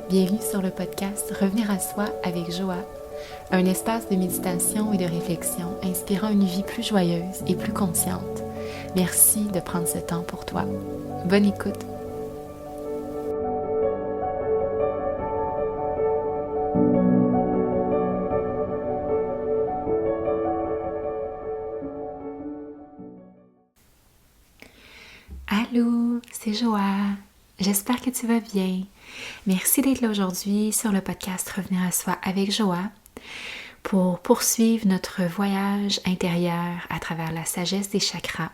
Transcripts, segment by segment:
Bienvenue sur le podcast Revenir à soi avec Joa, un espace de méditation et de réflexion inspirant une vie plus joyeuse et plus consciente. Merci de prendre ce temps pour toi. Bonne écoute! Allô, c'est Joa. J'espère que tu vas bien. Merci d'être là aujourd'hui sur le podcast Revenir à soi avec Joa pour poursuivre notre voyage intérieur à travers la sagesse des chakras.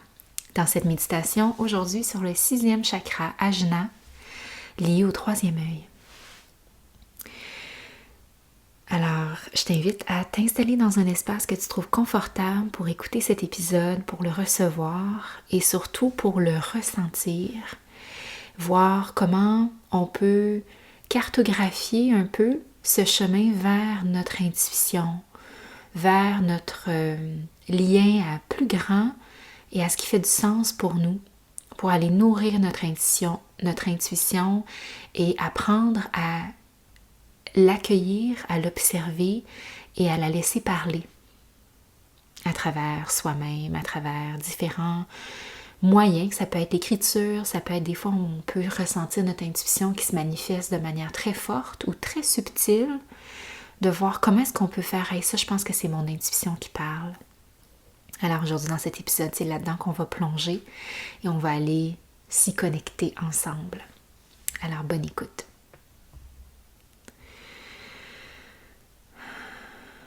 Dans cette méditation, aujourd'hui sur le 6e chakra, Ajna, lié au 3e œil. Alors, je t'invite à t'installer dans un espace que tu trouves confortable pour écouter cet épisode, pour le recevoir et surtout pour le ressentir. Voir comment on peut cartographier un peu ce chemin vers notre intuition, vers notre lien à plus grand et à ce qui fait du sens pour nous, pour aller nourrir notre intuition et apprendre à l'accueillir, à l'observer et à la laisser parler à travers soi-même, à travers différents moyens. Ça peut être l'écriture, ça peut être des fois où on peut ressentir notre intuition qui se manifeste de manière très forte ou très subtile, de voir comment est-ce qu'on peut faire. Hey, ça, je pense que c'est mon intuition qui parle. Alors aujourd'hui, dans cet épisode, c'est là-dedans qu'on va plonger et on va aller s'y connecter ensemble. Alors, bonne écoute.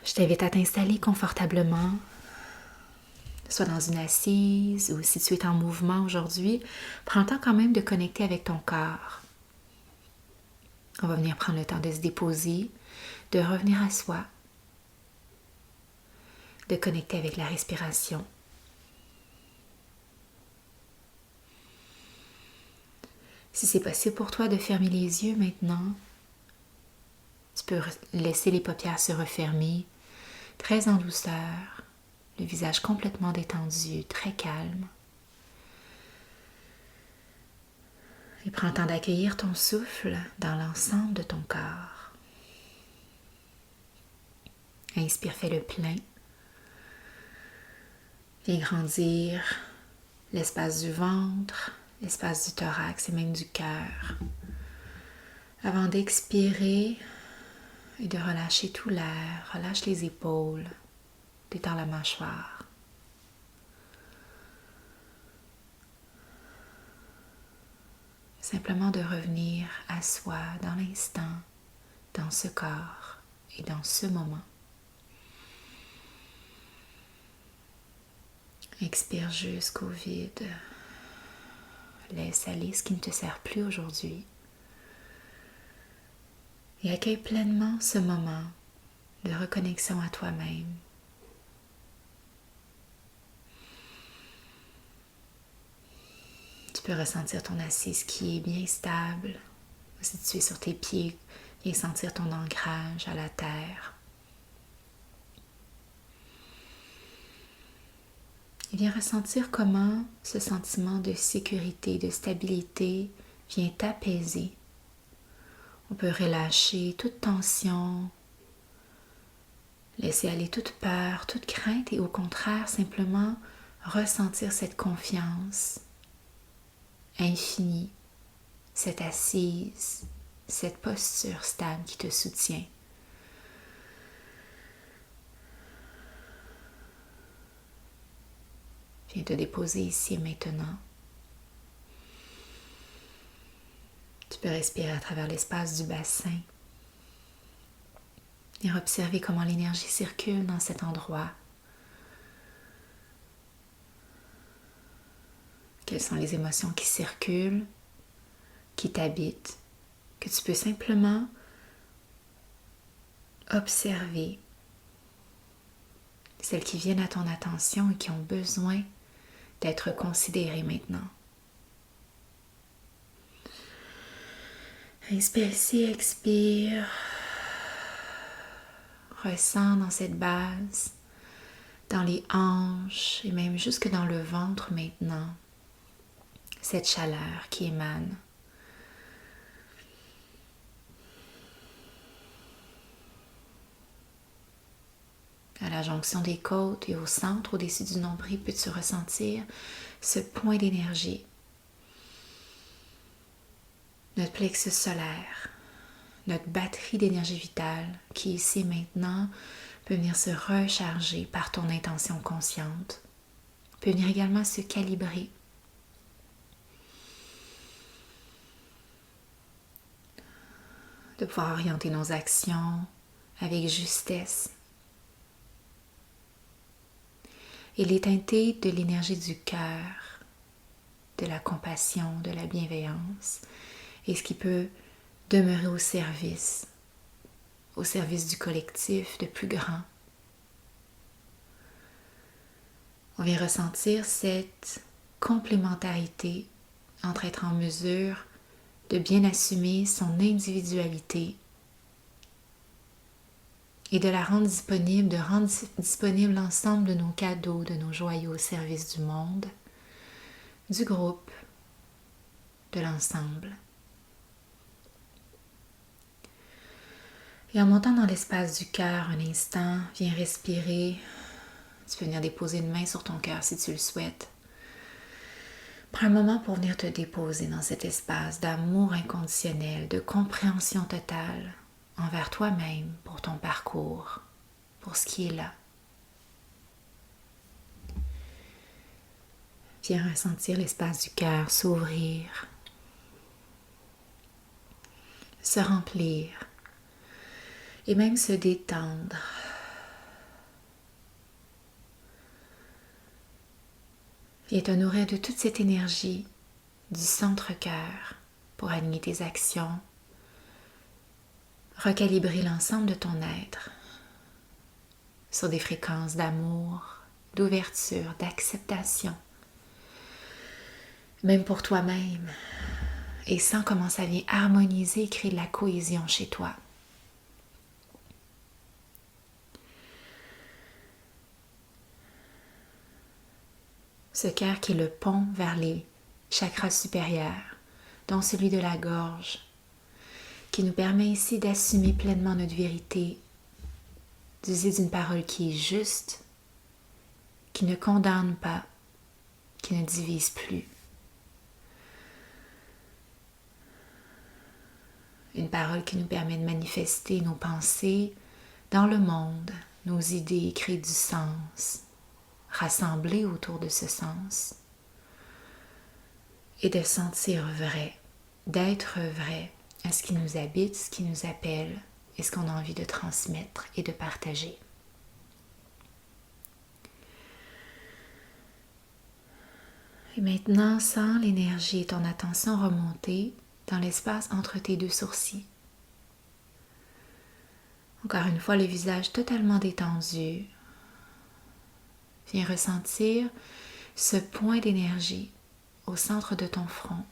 Je t'invite à t'installer confortablement, soit dans une assise ou si tu es en mouvement aujourd'hui, prends le temps quand même de connecter avec ton corps. On va venir prendre le temps de se déposer, de revenir à soi, de connecter avec la respiration. Si c'est possible pour toi de fermer les yeux maintenant, tu peux laisser les paupières se refermer, très en douceur, le visage complètement détendu, très calme. Et prends le temps d'accueillir ton souffle dans l'ensemble de ton corps. Inspire, fais le plein. Viens grandir l'espace du ventre, l'espace du thorax et même du cœur. Avant d'expirer et de relâcher tout l'air, relâche les épaules, détends la mâchoire. Simplement de revenir à soi dans l'instant, dans ce corps et dans ce moment. Expire jusqu'au vide. Laisse aller ce qui ne te sert plus aujourd'hui. Et accueille pleinement ce moment de reconnexion à toi-même. Tu peux ressentir ton assise qui est bien stable. Si tu es sur tes pieds, viens sentir ton ancrage à la terre. Et viens ressentir comment ce sentiment de sécurité, de stabilité vient t'apaiser. On peut relâcher toute tension, laisser aller toute peur, toute crainte et au contraire simplement ressentir cette confiance infinie, cette assise, cette posture stable qui te soutient. Viens te déposer ici et maintenant. Tu peux respirer à travers l'espace du bassin et observer comment l'énergie circule dans cet endroit. Quelles sont les émotions qui circulent, qui t'habitent, que tu peux simplement observer, celles qui viennent à ton attention et qui ont besoin d'être considérées maintenant. Inspire ici, expire. Ressens dans cette base, dans les hanches et même jusque dans le ventre maintenant, cette chaleur qui émane. À la jonction des côtes et au centre, au-dessus du nombril, peux-tu ressentir ce point d'énergie? Notre plexus solaire, notre batterie d'énergie vitale qui ici et maintenant peut venir se recharger par ton intention consciente, peut venir également se calibrer. De pouvoir orienter nos actions avec justesse. Il est teinté de l'énergie du cœur, de la compassion, de la bienveillance, et ce qui peut demeurer au service du collectif, de plus grand. On vient ressentir cette complémentarité entre être en mesure de bien assumer son individualité et de la rendre disponible, de rendre disponible l'ensemble de nos cadeaux, de nos joyaux au service du monde, du groupe, de l'ensemble. Et en montant dans l'espace du cœur un instant, viens respirer. Tu peux venir déposer une main sur ton cœur si tu le souhaites. Prends un moment pour venir te déposer dans cet espace d'amour inconditionnel, de compréhension totale envers toi-même, pour ton parcours, pour ce qui est là. Viens ressentir l'espace du cœur s'ouvrir, se remplir et même se détendre. Viens te nourrir de toute cette énergie du centre-cœur pour aligner tes actions, recalibrer l'ensemble de ton être sur des fréquences d'amour, d'ouverture, d'acceptation, même pour toi-même, et sens comment ça vient harmoniser et créer de la cohésion chez toi. Ce cœur qui est le pont vers les chakras supérieurs, dont celui de la gorge, qui nous permet ici d'assumer pleinement notre vérité, d'user d'une parole qui est juste, qui ne condamne pas, qui ne divise plus. Une parole qui nous permet de manifester nos pensées dans le monde, nos idées, créer du sens, rassembler autour de ce sens et de sentir vrai, d'être vrai à ce qui nous habite, ce qui nous appelle et ce qu'on a envie de transmettre et de partager. Et maintenant, sens l'énergie et ton attention remonter dans l'espace entre tes deux sourcils. Encore une fois, le visage totalement détendu. Viens ressentir ce point d'énergie au centre de ton front,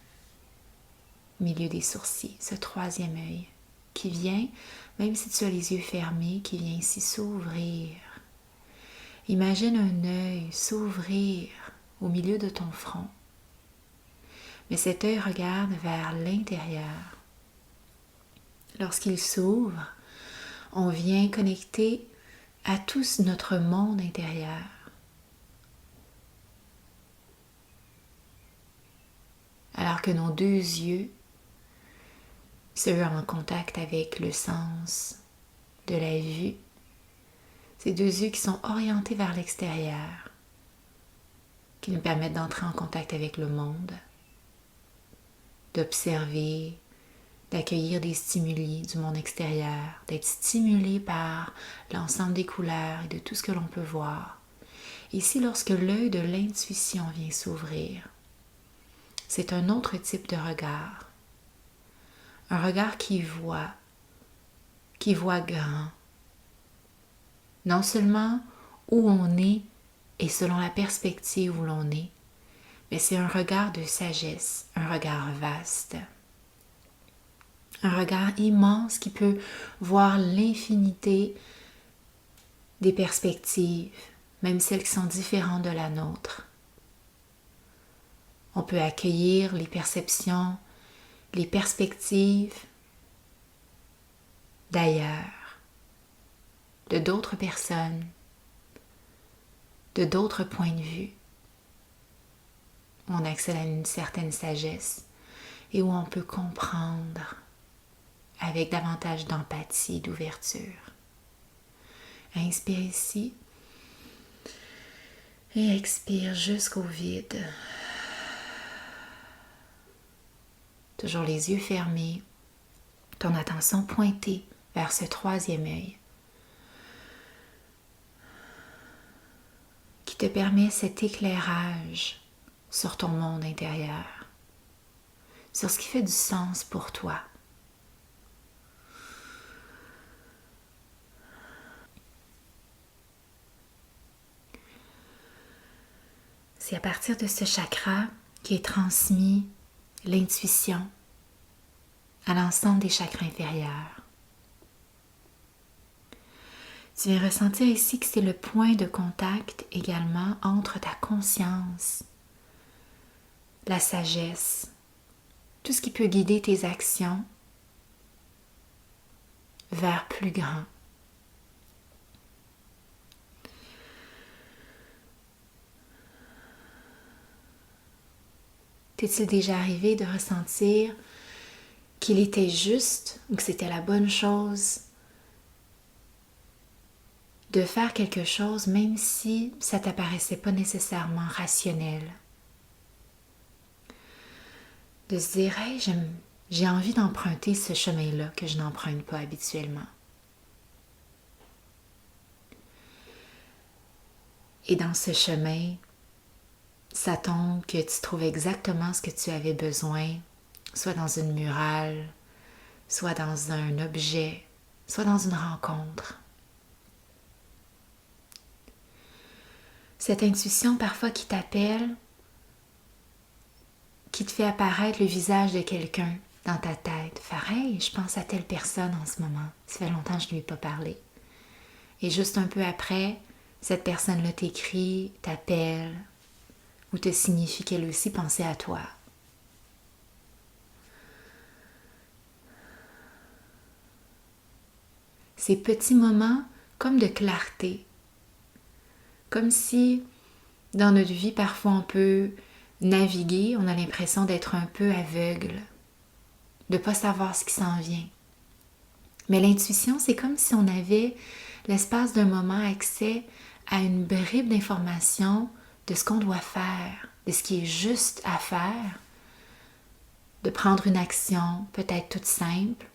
au milieu des sourcils, ce troisième œil qui vient, même si tu as les yeux fermés, qui vient ici s'ouvrir. Imagine un œil s'ouvrir au milieu de ton front. Mais cet œil regarde vers l'intérieur. Lorsqu'il s'ouvre, on vient connecter à tout notre monde intérieur. Alors que nos deux yeux seront en contact avec le sens de la vue, ces deux yeux qui sont orientés vers l'extérieur, qui nous permettent d'entrer en contact avec le monde, d'observer, d'accueillir des stimuli du monde extérieur, d'être stimulé par l'ensemble des couleurs et de tout ce que l'on peut voir. Ici, lorsque l'œil de l'intuition vient s'ouvrir, c'est un autre type de regard. Un regard qui voit grand. Non seulement où on est et selon la perspective où l'on est, mais c'est un regard de sagesse, un regard vaste. Un regard immense qui peut voir l'infinité des perspectives, même celles qui sont différentes de la nôtre. On peut accueillir les perceptions, les perspectives d'ailleurs, de d'autres personnes, de d'autres points de vue. On accède à une certaine sagesse et où on peut comprendre avec davantage d'empathie, d'ouverture. Inspire ici et expire jusqu'au vide. Toujours les yeux fermés, ton attention pointée vers ce troisième œil qui te permet cet éclairage sur ton monde intérieur, sur ce qui fait du sens pour toi. C'est à partir de ce chakra qui est transmis l'intuition à l'ensemble des chakras inférieurs. Tu viens ressentir ici que c'est le point de contact également entre ta conscience, la sagesse, tout ce qui peut guider tes actions vers plus grand. T'est-il déjà arrivé de ressentir qu'il était juste ou que c'était la bonne chose de faire quelque chose même si ça t'apparaissait pas nécessairement rationnel? De se dire, hey, j'ai envie d'emprunter ce chemin-là que je n'emprunte pas habituellement. Et dans ce chemin, ça tombe que tu trouves exactement ce que tu avais besoin, soit dans une murale, soit dans un objet, soit dans une rencontre. Cette intuition parfois qui t'appelle, qui te fait apparaître le visage de quelqu'un dans ta tête. Faire, hey, je pense à telle personne en ce moment. Ça fait longtemps que je ne lui ai pas parlé. Et juste un peu après, cette personne-là t'écrit, t'appelle, ou te signifie qu'elle aussi pensait à toi. Ces petits moments comme de clarté. Comme si, dans notre vie, parfois on peut naviguer, on a l'impression d'être un peu aveugle, de ne pas savoir ce qui s'en vient. Mais l'intuition, c'est comme si on avait l'espace d'un moment accès à une bribe d'information de ce qu'on doit faire, de ce qui est juste à faire, de prendre une action peut-être toute simple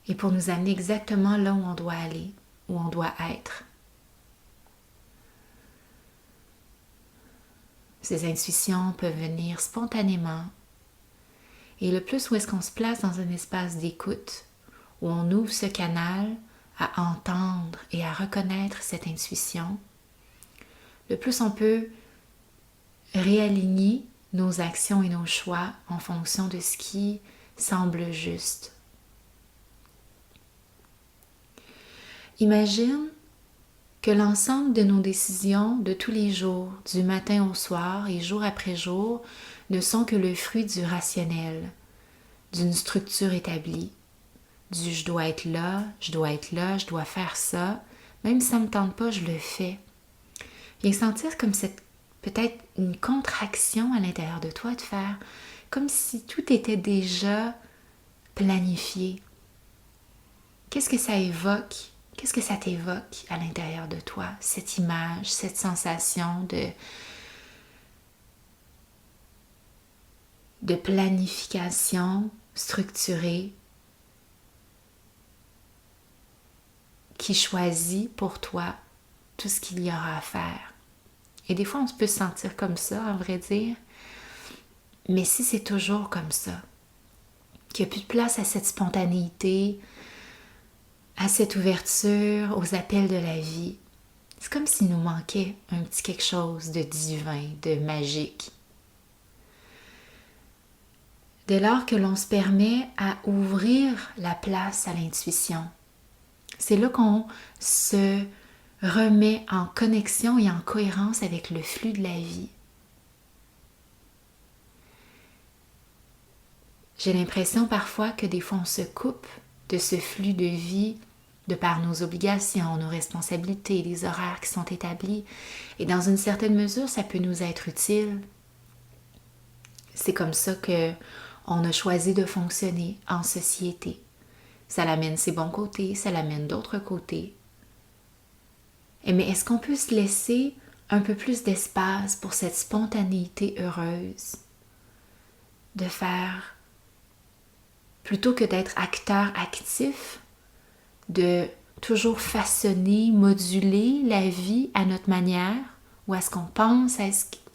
et pour nous amener exactement là où on doit aller, où on doit être. Ces intuitions peuvent venir spontanément et le plus où est-ce qu'on se place dans un espace d'écoute, où on ouvre ce canal à entendre et à reconnaître cette intuition, le plus on peut réaligner nos actions et nos choix en fonction de ce qui semble juste. Imagine que l'ensemble de nos décisions de tous les jours, du matin au soir et jour après jour, ne sont que le fruit du rationnel, d'une structure établie, du je dois être là, je dois être là, je dois faire ça, même si ça ne me tente pas, je le fais. Viens sentir comme cette peut-être une contraction à l'intérieur de toi, de faire comme si tout était déjà planifié. Qu'est-ce que ça évoque? Qu'est-ce que ça t'évoque à l'intérieur de toi? Cette image, cette sensation de planification structurée qui choisit pour toi tout ce qu'il y aura à faire. Et des fois, on peut se sentir comme ça, à vrai dire. Mais si c'est toujours comme ça, qu'il n'y a plus de place à cette spontanéité, à cette ouverture, aux appels de la vie, c'est comme s'il nous manquait un petit quelque chose de divin, de magique. Dès lors que l'on se permet à ouvrir la place à l'intuition, c'est là qu'on se remet en connexion et en cohérence avec le flux de la vie. J'ai l'impression parfois que des fois on se coupe de ce flux de vie de par nos obligations, nos responsabilités, les horaires qui sont établis. Et dans une certaine mesure, ça peut nous être utile. C'est comme ça que on a choisi de fonctionner en société. Ça l'amène ses bons côtés, ça l'amène d'autres côtés. Mais est-ce qu'on peut se laisser un peu plus d'espace pour cette spontanéité heureuse? De faire, plutôt que d'être acteur actif, de toujours façonner, moduler la vie à notre manière, ou à ce qu'on pense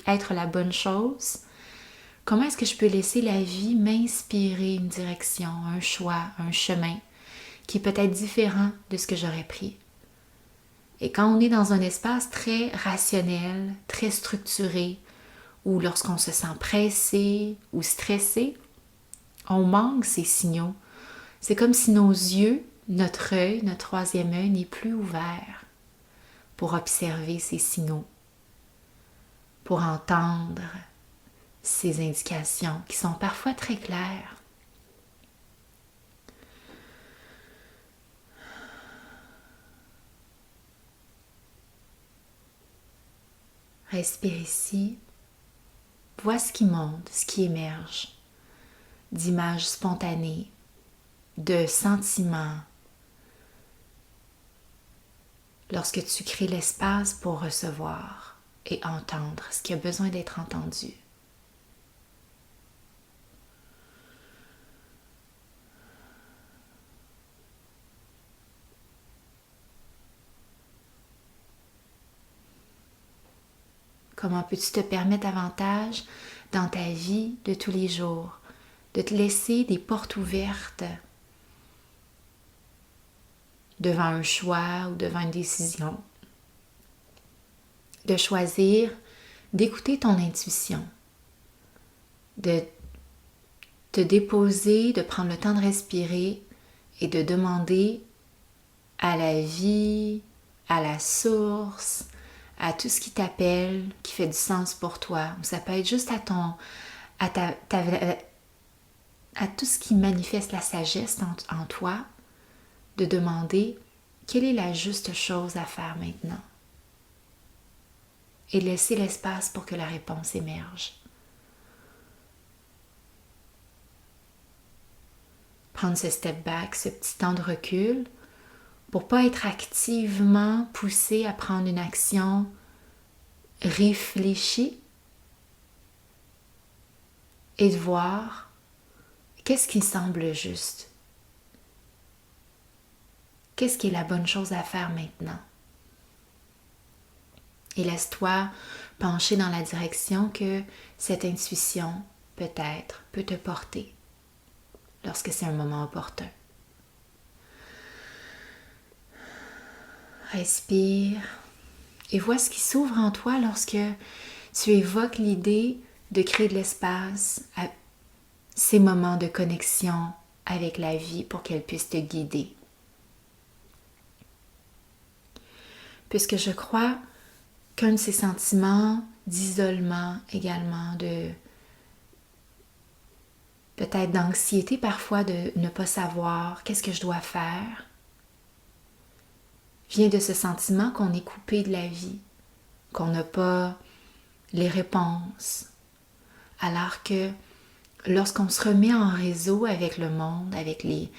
être la bonne chose. Comment est-ce que je peux laisser la vie m'inspirer une direction, un choix, un chemin qui est peut-être différent de ce que j'aurais pris? Et quand on est dans un espace très rationnel, très structuré, ou lorsqu'on se sent pressé ou stressé, on manque ces signaux. C'est comme si nos yeux, notre œil, notre troisième œil n'est plus ouvert pour observer ces signaux, pour entendre ces indications qui sont parfois très claires. Respire ici, vois ce qui monte, ce qui émerge, d'images spontanées, de sentiments. Lorsque tu crées l'espace pour recevoir et entendre ce qui a besoin d'être entendu. Comment peux-tu te permettre davantage dans ta vie de tous les jours de te laisser des portes ouvertes devant un choix ou devant une décision, de choisir d'écouter ton intuition, de te déposer, de prendre le temps de respirer et de demander à la vie, à la source, à tout ce qui t'appelle, qui fait du sens pour toi. Ça peut être juste à tout ce qui manifeste la sagesse en toi, de demander quelle est la juste chose à faire maintenant. Et laisser l'espace pour que la réponse émerge. Prendre ce step back, ce petit temps de recul, pour ne pas être activement poussé à prendre une action réfléchie et de voir qu'est-ce qui semble juste. Qu'est-ce qui est la bonne chose à faire maintenant? Et laisse-toi pencher dans la direction que cette intuition, peut-être, peut te porter lorsque c'est un moment opportun. Respire et vois ce qui s'ouvre en toi lorsque tu évoques l'idée de créer de l'espace à ces moments de connexion avec la vie pour qu'elle puisse te guider. Puisque je crois qu'un de ces sentiments d'isolement également, de peut-être d'anxiété parfois de ne pas savoir qu'est-ce que je dois faire, vient de ce sentiment qu'on est coupé de la vie, qu'on n'a pas les réponses. Alors que lorsqu'on se remet en réseau avec le monde, avec les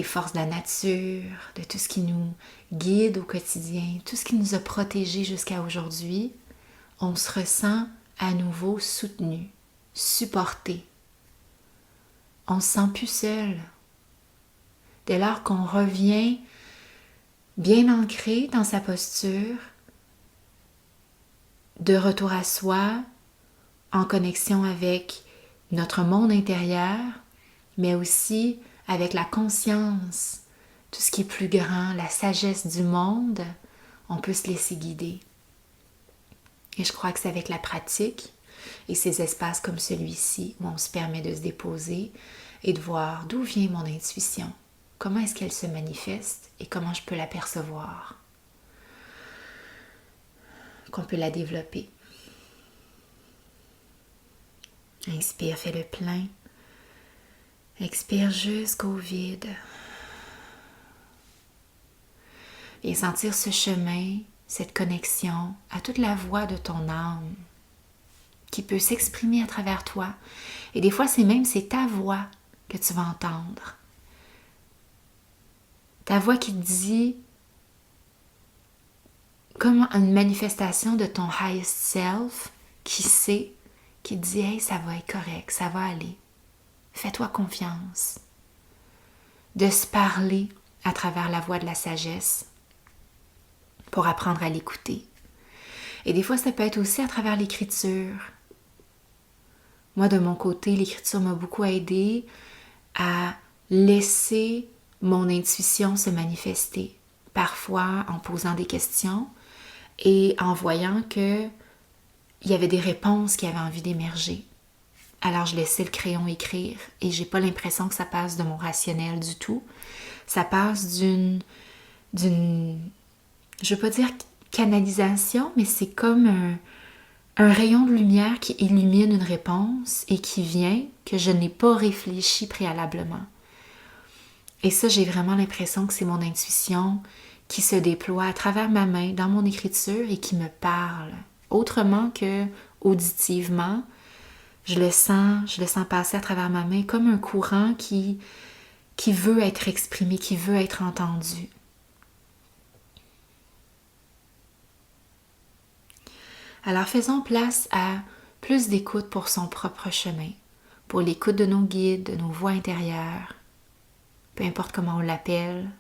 forces de la nature, de tout ce qui nous guide au quotidien, tout ce qui nous a protégés jusqu'à aujourd'hui, on se ressent à nouveau soutenu, supporté. On se sent plus seul. Dès lors qu'on revient bien ancré dans sa posture, de retour à soi, en connexion avec notre monde intérieur, mais aussi avec la conscience, tout ce qui est plus grand, la sagesse du monde, on peut se laisser guider. Et je crois que c'est avec la pratique et ces espaces comme celui-ci où on se permet de se déposer et de voir d'où vient mon intuition, comment est-ce qu'elle se manifeste et comment je peux la percevoir, qu'on peut la développer. Inspire, fais le plein. Expire jusqu'au vide. et sentir ce chemin, cette connexion à toute la voix de ton âme qui peut s'exprimer à travers toi. Et des fois, c'est ta voix que tu vas entendre. Ta voix qui te dit, comme une manifestation de ton highest self qui sait, qui te dit « Hey, ça va être correct, ça va aller. Fais-toi confiance. » De se parler à travers la voix de la sagesse pour apprendre à l'écouter. Et des fois, ça peut être aussi à travers l'écriture. Moi, de mon côté, l'écriture m'a beaucoup aidé à laisser mon intuition se manifester. Parfois en posant des questions et en voyant qu'il y avait des réponses qui avaient envie d'émerger. Alors je laissais le crayon écrire et j'ai pas l'impression que ça passe de mon rationnel du tout. Ça passe d'une je veux pas dire canalisation, mais c'est comme un rayon de lumière qui illumine une réponse et qui vient que je n'ai pas réfléchi préalablement. Et ça, j'ai vraiment l'impression que c'est mon intuition qui se déploie à travers ma main dans mon écriture et qui me parle. Autrement que auditivement, je le sens passer à travers ma main comme un courant qui veut être exprimé, qui veut être entendu. Alors faisons place à plus d'écoute pour son propre chemin, pour l'écoute de nos guides, de nos voix intérieures, peu importe comment on l'appelle,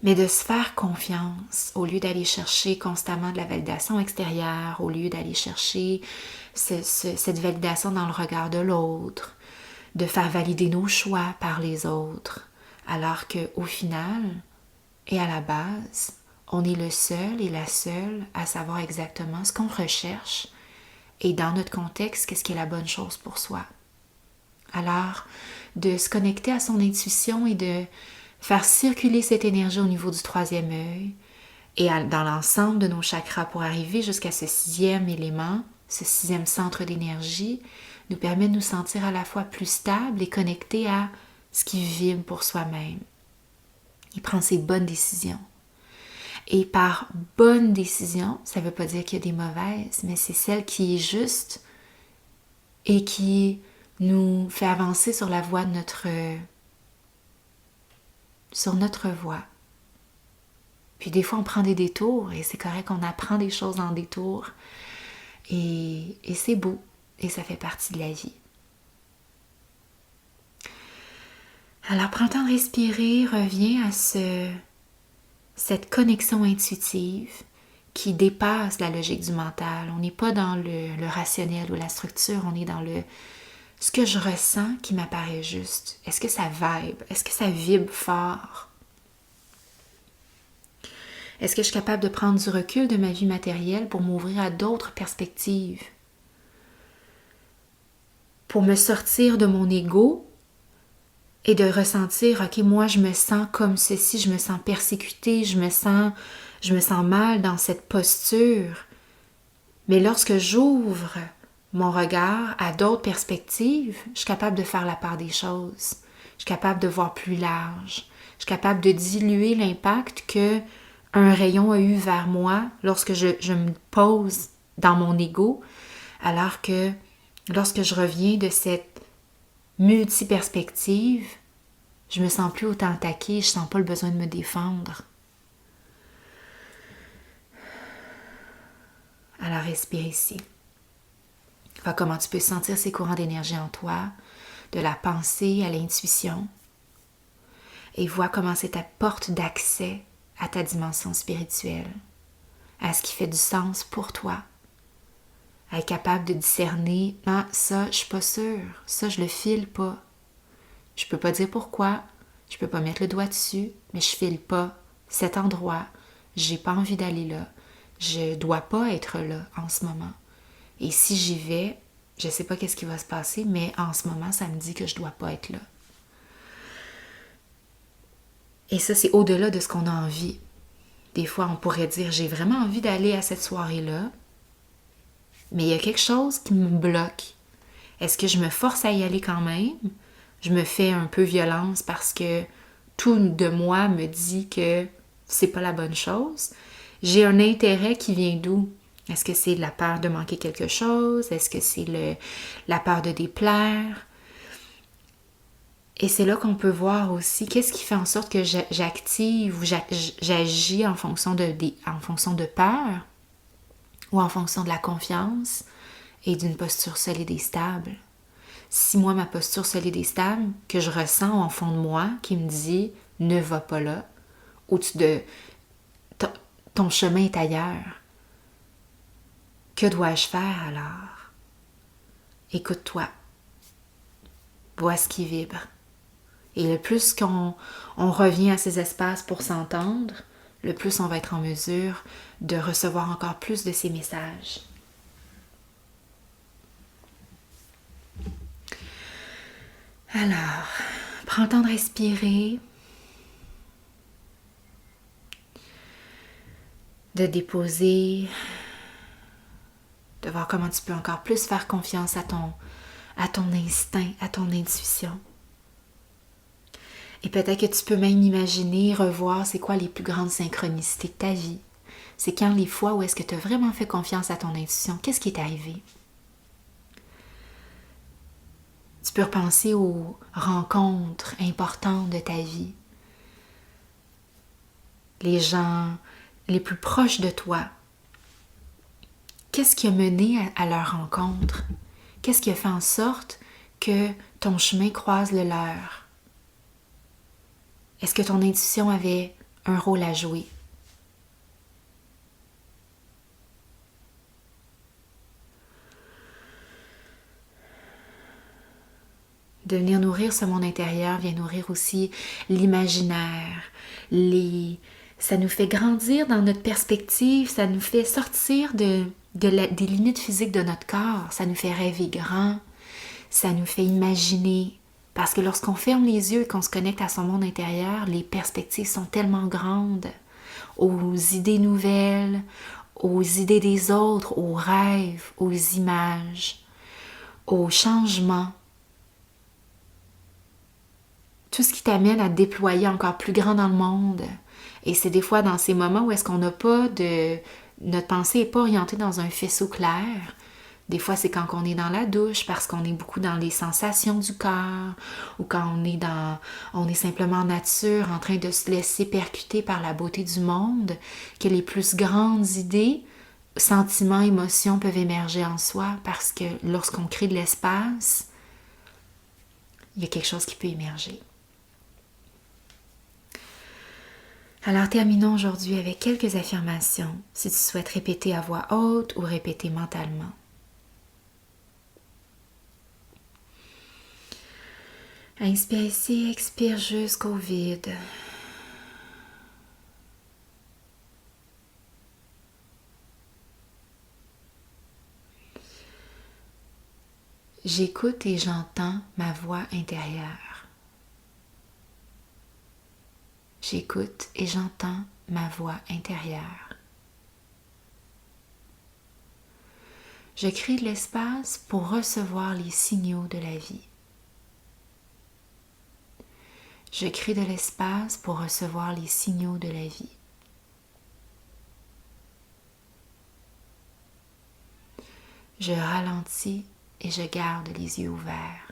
mais de se faire confiance au lieu d'aller chercher constamment de la validation extérieure, au lieu d'aller chercher cette validation dans le regard de l'autre, de faire valider nos choix par les autres, alors qu'au final et à la base, on est le seul et la seule à savoir exactement ce qu'on recherche et dans notre contexte, qu'est-ce qui est la bonne chose pour soi. Alors, de se connecter à son intuition et de faire circuler cette énergie au niveau du 3e œil et dans l'ensemble de nos chakras pour arriver jusqu'à ce 6e élément, ce 6e centre d'énergie, nous permet de nous sentir à la fois plus stable et connectés à ce qui vibre pour soi-même. Il prend ses bonnes décisions. Et par bonne décision, ça ne veut pas dire qu'il y a des mauvaises, mais c'est celle qui est juste et qui nous fait avancer sur la voie de notre voie. Puis des fois, on prend des détours et c'est correct qu'on apprend des choses en détour. Et c'est beau et ça fait partie de la vie. Alors, prends le temps de respirer, reviens à cette connexion intuitive qui dépasse la logique du mental. On n'est pas dans le rationnel ou la structure, on est dans ce que je ressens qui m'apparaît juste. Est-ce que ça vibre? Est-ce que ça vibre fort? Est-ce que je suis capable de prendre du recul de ma vie matérielle pour m'ouvrir à d'autres perspectives? Pour me sortir de mon ego et de ressentir, ok, moi je me sens comme ceci, je me sens persécutée, je me sens mal dans cette posture. Mais lorsque j'ouvre mon regard à d'autres perspectives, je suis capable de faire la part des choses. Je suis capable de voir plus large. Je suis capable de diluer l'impact que un rayon a eu vers moi lorsque je me pose dans mon ego, alors que lorsque je reviens de cette multi-perspective, je me sens plus autant attaquée, je sens pas le besoin de me défendre. Alors respire ici. Vois comment tu peux sentir ces courants d'énergie en toi, de la pensée à l'intuition, et vois comment c'est ta porte d'accès à ta dimension spirituelle, à ce qui fait du sens pour toi, à être capable de discerner « Ah, ça, je suis pas sûre, ça, je le file pas. Je peux pas dire pourquoi, je peux pas mettre le doigt dessus, mais je file pas cet endroit, j'ai pas envie d'aller là, je dois pas être là en ce moment. Et si j'y vais, je sais pas qu'est-ce qui va se passer, mais en ce moment, ça me dit que je dois pas être là. » Et ça, c'est au-delà de ce qu'on a envie. Des fois, on pourrait dire « J'ai vraiment envie d'aller à cette soirée-là, mais il y a quelque chose qui me bloque. Est-ce que je me force à y aller quand même? Je me fais un peu violence parce que tout de moi me dit que c'est pas la bonne chose. J'ai un intérêt qui vient d'où? Est-ce que c'est la peur de manquer quelque chose? Est-ce que c'est la peur de déplaire? Et c'est là qu'on peut voir aussi qu'est-ce qui fait en sorte que j'active ou j'agis en fonction de peur ou en fonction de la confiance et d'une posture solide et stable. Si moi, ma posture solide et stable, que je ressens au fond de moi, qui me dit « ne va pas là », ou ton chemin est ailleurs. Que dois-je faire alors? Écoute-toi. Vois ce qui vibre. Et le plus qu'on revient à ces espaces pour s'entendre, le plus on va être en mesure de recevoir encore plus de ces messages. Alors, prends le temps de respirer, de déposer, de voir comment tu peux encore plus faire confiance à ton instinct, à ton intuition. Et peut-être que tu peux même imaginer, revoir c'est quoi les plus grandes synchronicités de ta vie. C'est quand les fois où est-ce que tu as vraiment fait confiance à ton intuition, qu'est-ce qui est arrivé? Tu peux repenser aux rencontres importantes de ta vie. Les gens les plus proches de toi. Qu'est-ce qui a mené à leur rencontre? Qu'est-ce qui a fait en sorte que ton chemin croise le leur? Est-ce que ton intuition avait un rôle à jouer? De venir nourrir ce monde intérieur vient nourrir aussi l'imaginaire. Ça nous fait grandir dans notre perspective, ça nous fait sortir des limites physiques de notre corps, ça nous fait rêver grand, ça nous fait imaginer. Parce que lorsqu'on ferme les yeux et qu'on se connecte à son monde intérieur, les perspectives sont tellement grandes aux idées nouvelles, aux idées des autres, aux rêves, aux images, aux changements. Tout ce qui t'amène à te déployer encore plus grand dans le monde. Et c'est des fois dans ces moments où est-ce qu'on n'a pas de... Notre pensée n'est pas orientée dans un faisceau clair. Des fois, c'est quand on est dans la douche parce qu'on est beaucoup dans les sensations du corps ou quand on est simplement en nature en train de se laisser percuter par la beauté du monde que les plus grandes idées, sentiments, émotions peuvent émerger en soi parce que lorsqu'on crée de l'espace, il y a quelque chose qui peut émerger. Alors terminons aujourd'hui avec quelques affirmations si tu souhaites répéter à voix haute ou répéter mentalement. Inspire ici, expire jusqu'au vide. J'écoute et j'entends ma voix intérieure. J'écoute et j'entends ma voix intérieure. Je crée de l'espace pour recevoir les signaux de la vie. Je crée de l'espace pour recevoir les signaux de la vie. Je ralentis et je garde les yeux ouverts.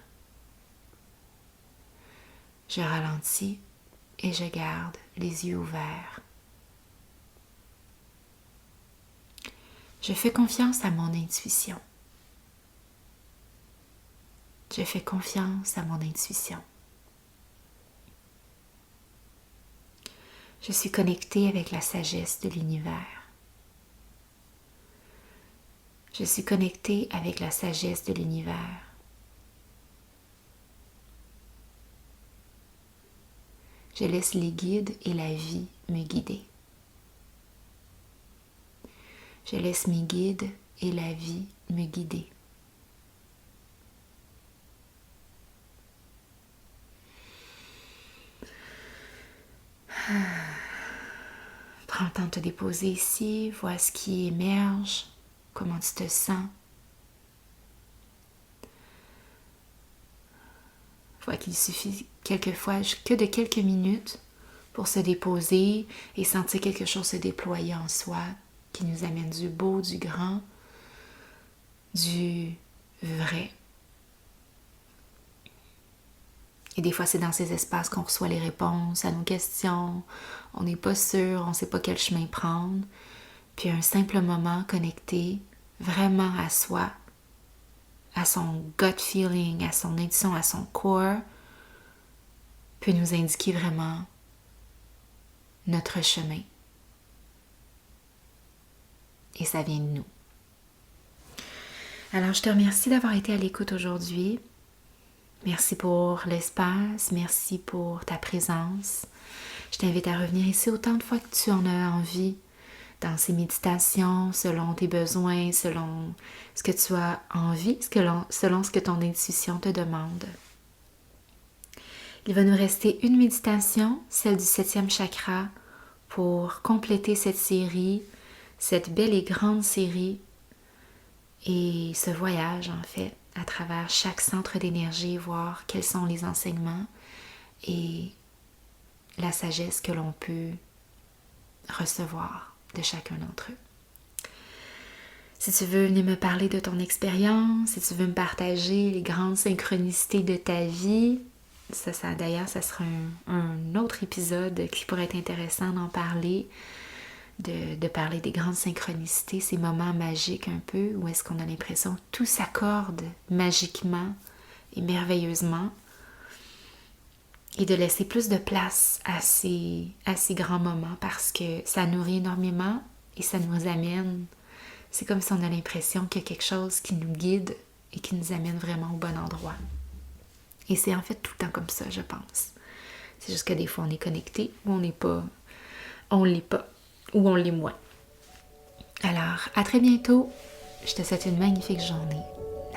Je ralentis et je garde les yeux ouverts. Je fais confiance à mon intuition. Je fais confiance à mon intuition. Je suis connectée avec la sagesse de l'univers. Je suis connectée avec la sagesse de l'univers. Je laisse les guides et la vie me guider. Je laisse mes guides et la vie me guider. Prends le temps de te déposer ici, vois ce qui émerge, comment tu te sens. Vois qu'il suffit quelquefois que de quelques minutes pour se déposer et sentir quelque chose se déployer en soi, qui nous amène du beau, du grand, du vrai. Et des fois, c'est dans ces espaces qu'on reçoit les réponses à nos questions. On n'est pas sûr, on ne sait pas quel chemin prendre. Puis un simple moment connecté vraiment à soi, à son gut feeling, à son intuition, à son corps, peut nous indiquer vraiment notre chemin. Et ça vient de nous. Alors, je te remercie d'avoir été à l'écoute aujourd'hui. Merci pour l'espace, merci pour ta présence. Je t'invite à revenir ici autant de fois que tu en as envie dans ces méditations, selon tes besoins, selon ce que tu as envie, selon ce que ton intuition te demande. Il va nous rester une méditation, celle du 7e chakra, pour compléter cette série, cette belle et grande série et ce voyage en fait à travers chaque centre d'énergie, voir quels sont les enseignements et la sagesse que l'on peut recevoir de chacun d'entre eux. Si tu veux venir me parler de ton expérience, si tu veux me partager les grandes synchronicités de ta vie, d'ailleurs, ça sera un autre épisode qui pourrait être intéressant d'en parler, de parler des grandes synchronicités, ces moments magiques un peu, où est-ce qu'on a l'impression que tout s'accorde magiquement et merveilleusement, et de laisser plus de place à ces grands moments parce que ça nourrit énormément et ça nous amène. C'est comme si on a l'impression qu'il y a quelque chose qui nous guide et qui nous amène vraiment au bon endroit. Et c'est en fait tout le temps comme ça, je pense. C'est juste que des fois, on est connecté ou on n'est pas, on l'est pas, ou on l'est moins. Alors, à très bientôt. Je te souhaite une magnifique journée.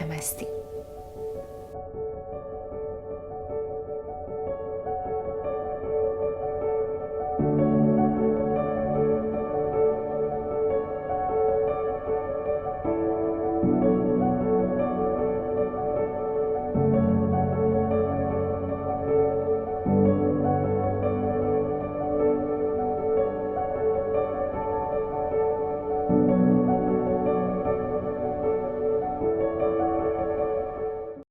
Namasté.